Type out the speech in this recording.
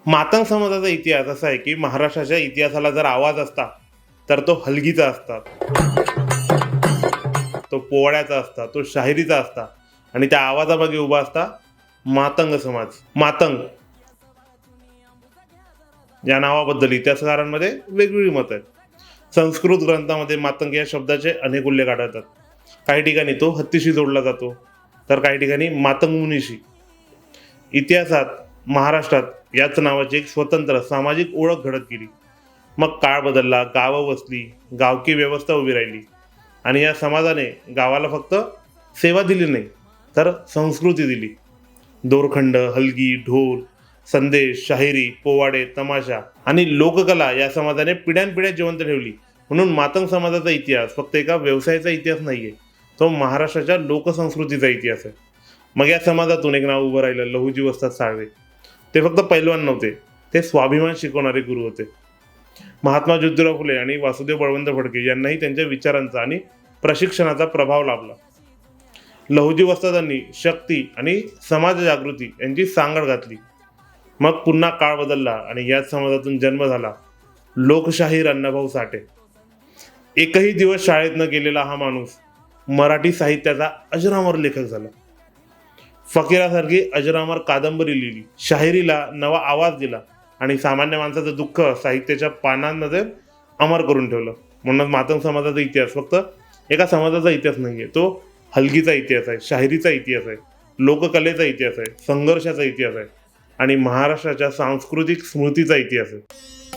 मातंग समाजाचा इतिहास असा आहे की महाराष्ट्राच्या इतिहासाला जर आवाज असता तर तो हलगीचा असता, तो पोवाड्याचा असता, तो शाहिरीचा असता आणि त्या आवाजामागे उभा असता मातंग समाज. मातंग या नावाबद्दल इतिहासकारांमध्ये वेगवेगळी मत आहेत. संस्कृत ग्रंथामध्ये मातंग या शब्दाचे अनेक उल्लेख आढळतात. काही ठिकाणी तो हत्तीशी जोडला जातो, तर काही ठिकाणी मातंग मुनीशी. इतिहासात महाराष्ट्रात याच नावाची एक स्वतंत्र सामाजिक ओळख घडत गेली. मग काळ बदलला, गावं वसली, गावकी व्यवस्था उभी राहिली आणि या समाजाने गावाला फक्त सेवा दिली नाही, तर संस्कृती दिली. दोरखंड, हलगी, ढोल, संदेश, शाहिरी, पोवाडे, तमाशा आणि लोककला या समाजाने पिढ्यानपिढ्या जिवंत ठेवली. म्हणून मातंग समाजाचा इतिहास फक्त एका व्यवसायाचा इतिहास नाहीये, तो महाराष्ट्राच्या लोकसंस्कृतीचा इतिहास आहे. मग या समाजातून एक नाव उभं राहिलं, लहुजी वस्ताद साळवे. ते फक्त पैलवान नव्हते, ते स्वाभिमान शिकवणारे गुरु होते. महात्मा ज्योतिराव फुले आणि वासुदेव बळवंत फडके यांनाही त्यांच्या विचारांचा आणि प्रशिक्षणाचा प्रभाव लाभला. लहुजी वस्तादांनी शक्ती आणि समाज जागृती यांची सांगड घातली. मग पुन्हा काळ बदलला आणि याच समाजातून जन्म झाला लोकशाहीर अण्णाभाऊ साठे. एकही दिवस शाळेत न गेलेला हा माणूस मराठी साहित्याचा अजरामर लेखक झाला. फकीरासारखी अजरामर कादंबरी लिहिली, शाहिरीला नवा आवाज दिला आणि सामान्य माणसाचं दुःख साहित्याच्या पानांमध्ये अमर करून ठेवलं. म्हणून मातंग समाजाचा इतिहास फक्त एका समाजाचा इतिहास नाहीये, तो हलगीचा इतिहास आहे, शाहिरीचा इतिहास आहे, लोककलेचा इतिहास आहे, संघर्षाचा इतिहास आहे आणि महाराष्ट्राच्या सांस्कृतिक स्मृतीचा इतिहास आहे.